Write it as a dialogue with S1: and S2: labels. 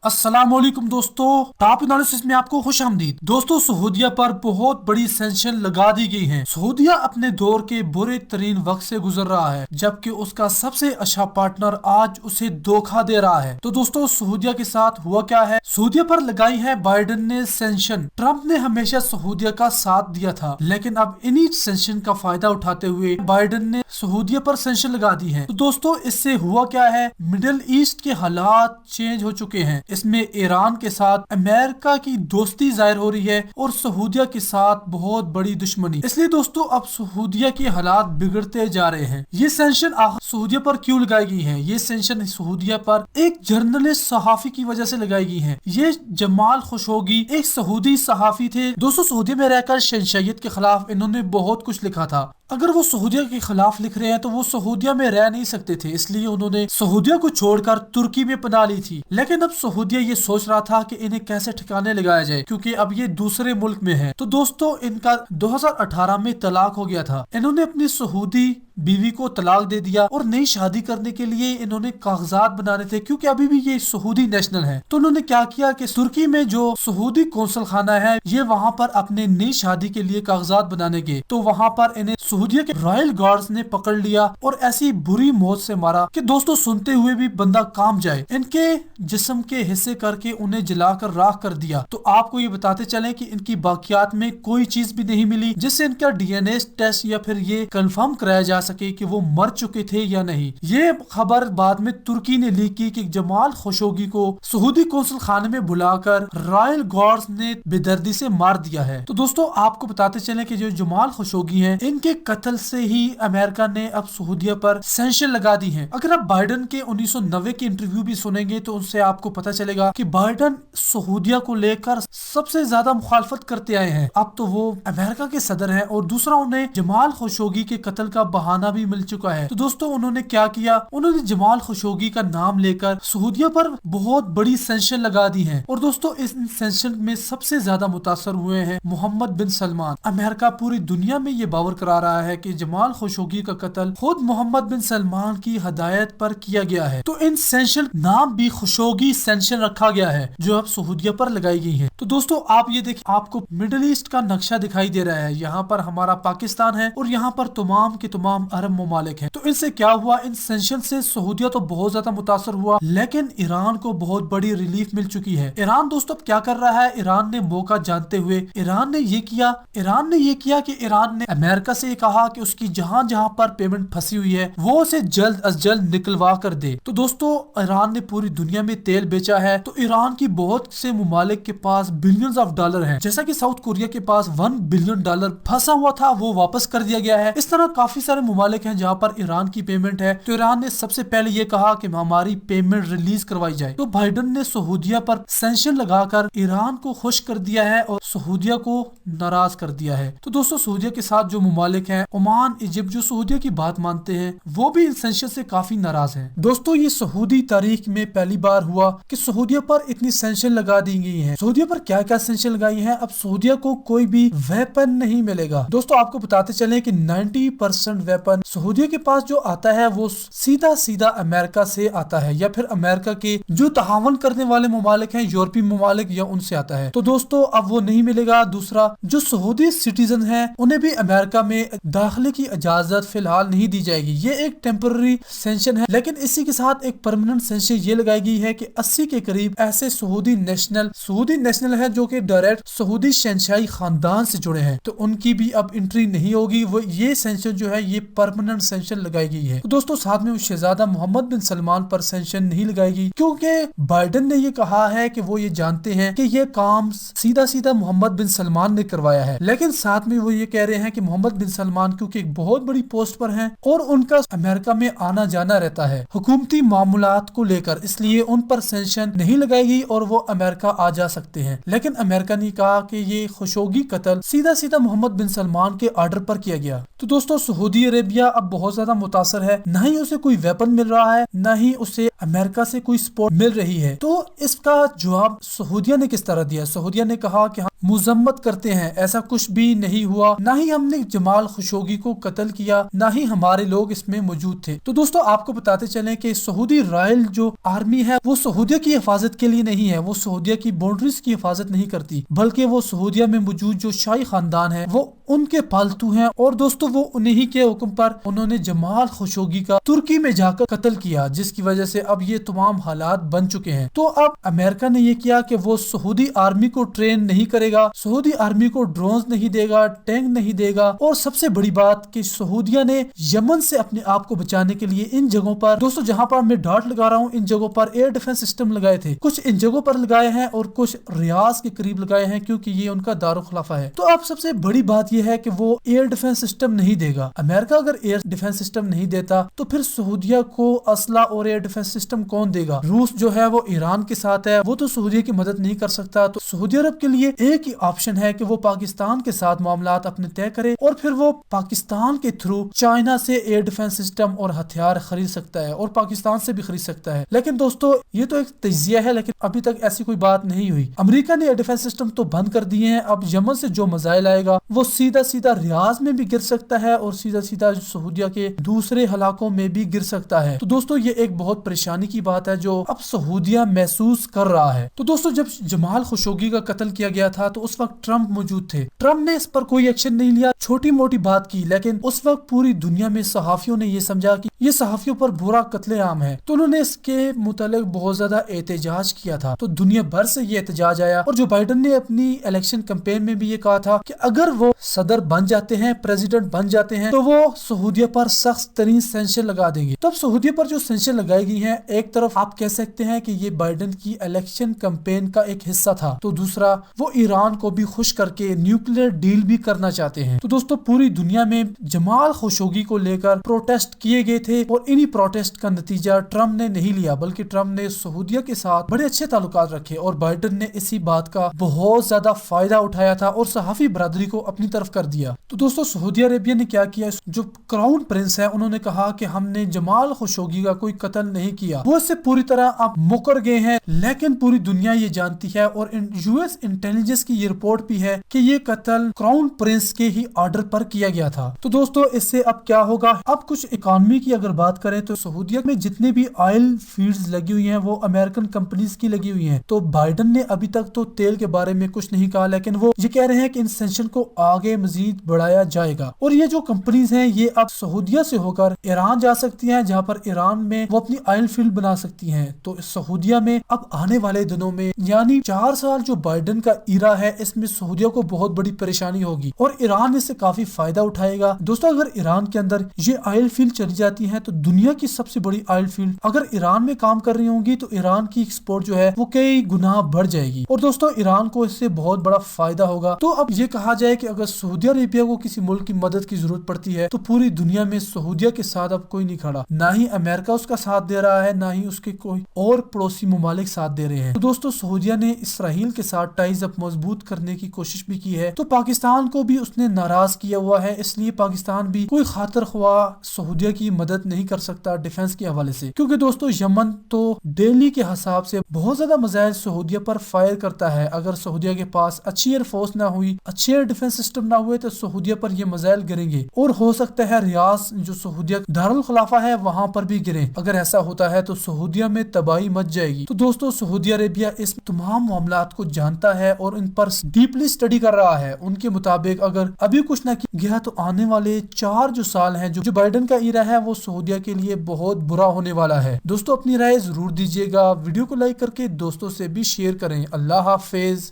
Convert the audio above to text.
S1: अस्सलामुअलैकुम दोस्तों, top analysis में आपको खुश आमदीद। दोस्तों, सऊदीया पर बहुत बड़ी सैंक्शन लगा दी गई हैं। सऊदीया अपने दौर के बुरे तरीन वक्त से गुजर रहा है, जबकि उसका सबसे अच्छा पार्टनर आज उसे धोखा दे रहा है। तो दोस्तों, सऊदीया के साथ हुआ क्या है? सऊदीया पर लगाई है बाइडेन ने सैंक्शन। ट्रंप ने हमेशा सऊदीया का साथ दिया था, लेकिन अब इन्हीं सैंक्शन का फायदा उठाते हुए बाइडेन ने सऊदीया पर सैंक्शन लगा दी है। तो दोस्तों, इससे हुआ क्या है? मिडिल ईस्ट के हालात चेंज हो चुके हैं। इसमें ईरान के साथ अमेरिका की दोस्ती जाहिर हो रही है और सऊदीया के साथ बहुत बड़ी दुश्मनी। इसलिए दोस्तों, अब सऊदीया के हालात बिगड़ते जा रहे हैं। ये सैंक्शन सऊदीया पर क्यों लगाई गई है? ये सैंक्शन सऊदीया पर एक जर्नलिस्ट सहाफी की वजह से लगाई गई है। ये जमाल खशोगी एक सऊदी सहाफी थे। दोस्तों, सऊदी में रहकर शहंशाहियत के खिलाफ इन्होंने बहुत कुछ लिखा था। अगर वो सऊदीया के खिलाफ लिख रहे हैं तो वो सऊदीया में रह नहीं सकते थे, इसलिए उन्होंने सऊदीया को छोड़कर तुर्की में पनाह ली थी। लेकिन अब सऊदीया ये सोच रहा था कि इन्हें कैसे ठिकाने लगाया जाए, क्योंकि अब ये दूसरे मुल्क में है। तो दोस्तों, इनका 2018 में तलाक हो गया था। इन्होंने अपनी सऊदी बीवी को तलाक दे दिया और नई शादी करने के लिए इन्होंने कागजात बनाने थे, क्योंकि अभी भी ये सऊदी नेशनल है। तो उन्होंने क्या किया कि तुर्की में जो सऊदी कौंसल खाना है, ये वहां पर अपने नई शादी के लिए कागजात बनाने गए। तो वहां पर इन्हें सऊदीया के रॉयल गार्ड्स ने पकड़ लिया और ऐसी बुरी मौत से मारा कि दोस्तों, सुनते हुए भी बंदा कांप जाए। इनके जिस्म के हिस्से करके उन्हें जलाकर राख कर दिया। तो आपको ये बताते चले कि इनकी बाकियात में कोई चीज भी नहीं मिली जिससे इनका डीएनए टेस्ट या फिर ये कंफर्म कराया जा सके कि वो मर चुके थे या नहीं। ये खबर बाद में तुर्की ने लीक की कि जमाल खशोगी को सऊदी कौंसल खाने में बुलाकर रॉयल गार्ड्स ने बेदर्दी से मार दिया है। तो दोस्तों, आपको बताते चले कि जो जमाल खशोगी हैं, इनके कत्ल से ही अमेरिका ने अब सऊदीया पर सैंक्शन लगा दी है। अगर आप बाइडेन के 1990 के इंटरव्यू भी सुनेंगे तो उनसे आपको पता चलेगा कि बाइडेन सऊदीया को लेकर सबसे ज्यादा मुखालफत करते आए हैं। अब तो वो अमेरिका के सदर हैं और दूसरा, उन्हें जमाल खशोगी के कत्ल का बहाना भी मिल चुका है। तो दोस्तों, उन्होंने क्या किया? उन्होंने जमाल खशोगी का नाम लेकर सऊदीया पर बहुत बड़ी सैंक्शन लगा दी है। और दोस्तों, इस सैंक्शन में सबसे ज्यादा मुतासर हुए हैं मोहम्मद बिन सलमान। अमेरिका पूरी दुनिया में ये बावर करा रहा है कि जमाल खशोगी का कत्ल खुद मोहम्मद बिन सलमान की हदायत पर किया गया है। तो इन सैंक्शन नाम भी खशोगी सैंक्शन रखा गया है, जो अब सऊदीया पर लगाई गई है। तो दोस्तों, आप ये देखिए, आपको मिडिल ईस्ट का नक्शा दिखाई दे रहा है। यहाँ पर हमारा पाकिस्तान है और यहाँ पर तमाम के तमाम अरब ममालिक हैं। तो इनसे क्या हुआ? इन सैंक्शन से सऊदीया तो बहुत ज्यादा मुतासर हुआ, लेकिन ईरान को बहुत बड़ी रिलीफ मिल चुकी है। ईरान दोस्तों अब क्या कर रहा है? ईरान ने मौका जानते हुए ईरान ने ये किया कि ईरान ने अमेरिका से कहा कि उसकी जहां जहां पर पेमेंट फंसी हुई है वो उसे जल्द अज जल्द निकलवा कर दे। तो दोस्तों, ईरान ने पूरी दुनिया में तेल बेचा है। तो ईरान की बहुत से ममालिक के पास बिलियंस ऑफ डॉलर हैं, जैसा कि साउथ कोरिया के पास $1 बिलियन फंसा हुआ था, वो वापस कर दिया गया है। इस तरह काफी सारे ममालिक हैं जहाँ पर ईरान की पेमेंट है। तो ईरान ने सबसे पहले ये कहा कि हमारी पेमेंट रिलीज करवाई जाए। तो बाइडेन ने सऊदीया पर सैंक्शन लगाकर ईरान को खुश कर दिया है और सऊदीया को नाराज कर दिया है। तो दोस्तों, सऊदीया के साथ जो ममालिक हैं, ओमान, इजिप्ट, जो सऊदीया की बात मानते हैं, वो भी इन सैंक्शन से काफी नाराज हैं। दोस्तों, ये सऊदी तारीख में पहली बार हुआ कि सऊदीया पर इतनी सैंक्शन लगा दी गई है। सऊदीया पर क्या क्या सैंक्शन लगाई है? अब सऊदीया को कोई भी वेपन नहीं मिलेगा। दोस्तों, आपको बताते चले कि 90% वेपन सऊदीया के पास जो आता है वो सीधा सीधा अमेरिका से आता है, या फिर अमेरिका के जो ताहावन करने वाले ममालिक हैं, यूरोपीय ममालिक, या उनसे आता है। तो दोस्तों, अब वो नहीं मिलेगा। दूसरा, जो सऊदी सिटीजन हैं, उन्हें भी अमेरिका में दाखिले की इजाजत फिलहाल नहीं दी जाएगी। ये एक टेम्पररी सैंक्शन है, लेकिन इसी के साथ एक परमानेंट सैंक्शन ये लगाई गई है कि 80 के करीब ऐसे सऊदी नेशनल है जो कि डायरेक्ट सऊदी शहंशाही खानदान से जुड़े हैं, तो उनकी भी अब एंट्री नहीं होगी। वो ये सैंक्शन जो है ये परमानेंट सैंक्शन लगाई गई है। तो दोस्तों, साथ में शहजादा मोहम्मद बिन सलमान पर सैंक्शन नहीं लगाएगी, क्योंकि बाइडेन ने ये कहा है कि वो ये जानते हैं कि ये काम सीधा सीधा मोहम्मद बिन सलमान ने करवाया है। लेकिन साथ में वो ये कह रहे हैं कि मोहम्मद बिन सलमान क्योंकि एक बहुत बड़ी पोस्ट पर हैं और उनका अमेरिका में आना जाना रहता है हुकूमती मामलात को लेकर, इसलिए उन पर सैंक्शन नहीं लगाएगी और वो अमेरिका आ जा सकते हैं। लेकिन अमेरिका ने कहा कि ये खशोगी कत्ल सीधा सीधा मोहम्मद बिन सलमान के ऑर्डर पर किया गया। तो दोस्तों, सऊदी अरेबिया अब बहुत ज्यादा मुतासर है। न ही उसे कोई वेपन मिल रहा है, न ही उसे अमेरिका से कोई सपोर्ट मिल रही है। तो इसका जवाब सऊदीया ने किस तरह दिया? सऊदीया ने कहा कि मजम्मत करते हैं। ऐसा कुछ भी नहीं हुआ, ना ही हमने जमाल खशोगी को कत्ल किया, ना ही हमारे लोग इसमें मौजूद थे। तो दोस्तों आपको बताते चलें कि सऊदी रॉयल जो आर्मी है वो सऊदीया की हिफाजत के लिए नहीं है, वो सऊदीया की बाउंड्रीज की हिफाजत नहीं करती, बल्कि वो सऊदीया में मौजूद जो शाही खानदान है वो उनके पालतू हैं। और दोस्तों वो उन्हीं के हुक्म पर उन्होंने जमाल खशोगी का तुर्की में जाकर कत्ल किया, जिसकी वजह से अब ये तमाम हालात बन चुके हैं। तो अब अमेरिका ने ये किया कि वो सऊदी आर्मी को ट्रेन नहीं करेगा, सऊदी आर्मी को ड्रोन नहीं देगा, टैंक नहीं देगा, और सबसे बड़ी बात कि सऊदीया ने यमन से अपने आप को बचाने के लिए इन जगहों पर, दोस्तों जहां पर मैं डॉट लगा रहा हूं, इन जगहों पर एयर डिफेंस सिस्टम लगाए थे। कुछ इन जगहों पर लगाए हैं और कुछ रियाज के करीब लगाए हैं, क्योंकि ये उनका दारुल खिलाफा है। तो अब सबसे बड़ी बात यह है कि वो एयर डिफेंस सिस्टम नहीं देगा। अमेरिका अगर एयर डिफेंस सिस्टम नहीं देता तो फिर सऊदीया को असला और एयर डिफेंस सिस्टम कौन देगा? रूस जो है वो ईरान के साथ है, वो तो सऊदीया की मदद नहीं कर सकता। तो सऊदी अरब के लिए एक ही ऑप्शन है कि वो पाकिस्तान के साथ मामलात अपने तय करे और फिर वो पाकिस्तान के थ्रू चाइना से एयर डिफेंस सिस्टम और हथियार खरीद सकता है और पाकिस्तान से भी खरीद सकता है। लेकिन दोस्तों ये तो एक तजिया है, लेकिन अभी तक ऐसी कोई बात नहीं हुई। अमेरिका ने एयर डिफेंस सिस्टम तो बंद कर दिए हैं। अब यमन से जो मिसाइल आएगा वो सीधा सीधा रियाज में भी गिर सकता है और सीधा सीधा सऊदीया के दूसरे इलाकों में भी गिर सकता है। तो दोस्तों ये एक बहुत परेशानी की बात है जो अब सऊदीया महसूस कर रहा है। तो दोस्तों जब जमाल खशोगी का कत्ल किया गया था तो उस वक्त ट्रंप मौजूद थे। ट्रंप ने इस पर कोई एक्शन नहीं लिया, छोटी मोटी बात की, लेकिन उस वक्त पूरी दुनिया में सहाफियों ने ये समझा कि ये सहाफियों पर बुरा कत्लेआम है, तो उन्होंने इसके मुतालिक बहुत ज्यादा एहतजाज किया था। तो दुनिया भर से ये एहतजाज आया और जो बाइडन ने अपनी इलेक्शन कैंपेन में भी ये कहा था कि अगर वो सदर बन जाते हैं, प्रेसिडेंट बन जाते हैं, तो वो सऊदीया पर सख्त तरीन सेंक्शन लगा देंगे। तो अब सऊदीया पर जो सेंक्शन लगाई गई हैं, एक तरफ आप कह सकते हैं कि ये बाइडन की इलेक्शन कैंपेन का एक हिस्सा था, तो दूसरा वो ईरान को भी खुश करके न्यूक्लियर डील भी करना चाहते हैं। तो दोस्तों पूरी दुनिया में जमाल खशोगी को लेकर प्रोटेस्ट किए गए थे और इन्हीं प्रोटेस्ट का नतीजा ट्रंप ने नहीं लिया, बल्कि ट्रंप ने सऊदीया के साथ बड़े अच्छे ताल्लुकात रखे और बाइडन ने इसी बात का बहुत ज्यादा फायदा उठाया था और सहाफी बरादरी को अपनी तरफ कर दिया। तो दोस्तों सऊदी अरेबिया ने क्या किया, जो क्राउन प्रिंस है उन्होंने कहा कि हमने जमाल खशोगी का कोई कत्ल नहीं किया, वो इससे पूरी तरह अब मुकर गए हैं। लेकिन पूरी दुनिया ये जानती है और यूएस इंटेलिजेंस की ये रिपोर्ट भी है कि ये कत्ल क्राउन प्रिंस के ही ऑर्डर पर किया गया था। तो दोस्तों इससे अब क्या होगा, अब कुछ इकोनॉमी की अगर बात करें तो सऊदीया में जितने भी ऑयल फील्ड्स लगी हुई हैं वो अमेरिकन कंपनीज की लगी हुई हैं। तो बाइडन ने अभी तक तो तेल के बारे में कुछ नहीं कहा, लेकिन वो ये कह रहे हैं कि इन सेंक्शन को आगे मजीद बढ़ाया जाएगा और ये जो कंपनीज हैं ये अब सऊदीया से होकर ईरान जा सकती हैं, जहां पर ईरान में वो अपनी ऑयल फील्ड बना सकती हैं। तो सऊदीया में अब आने वाले दिनों में यानी 4 साल जो बाइडन का ईरा है इसमें सऊदीया को बहुत बड़ी परेशानी होगी और ईरान इससे काफी फायदा उठाएगा। दोस्तों अगर ईरान के अंदर ये ऑयल फील्ड चली जाती है तो दुनिया की सबसे बड़ी ऑयल फील्ड अगर ईरान में काम कर रही होंगी तो ईरान की एक्सपोर्ट जो है वो कई गुना बढ़ जाएगी और दोस्तों ईरान को इससे बहुत बड़ा फायदा होगा। तो अब ये कहा जाए कि अगर सऊदी अरेबिया को किसी मुल्क की मदद की जरूरत पड़ती है तो पूरी दुनिया में सऊदीया के साथ अब कोई नहीं खड़ा, ना ही अमेरिका उसका साथ दे रहा है, ना ही उसके कोई और पड़ोसी ममालिक साथ दे रहे हैं। तो दोस्तों सऊदीया ने इसराइल के साथ टाइज अप मजबूत करने की कोशिश भी की है, तो पाकिस्तान को भी उसने नाराज किया हुआ है, इसलिए पाकिस्तान भी कोई खातिर ख्वाह सऊदीया की मदद नहीं कर सकता डिफेंस के हवाले से, क्योंकि दोस्तों यमन तो दिल्ली के हिसाब से बहुत ज्यादा मिसाइल सऊदीया पर फायर करता है। अगर सऊदीया के पास अच्छी एयरफोर्स ना हुई, अच्छे एयर डिफेंस सिस्टम ना हुए तो सऊदीया पर ये मिसाइल गिरेंगे और हो सकता है रियाज जो सऊदीया दारुल खिलाफा है वहां पर भी गिरे। अगर ऐसा होता है तो सऊदीया में तबाही मच जाएगी। तो दोस्तों सऊदी अरेबिया इस तमाम मामलात को जानता है और इन पर डीपली स्टडी कर रहा है। उनके मुताबिक अगर अभी कुछ ना किया गया तो आने वाले 4 जो साल हैं जो बाइडन का ईरा है वो सऊदीया के लिए बहुत बुरा होने वाला है। दोस्तों अपनी राय जरूर दीजिएगा, वीडियो को लाइक करके दोस्तों से भी शेयर करें। अल्लाह हाफिज।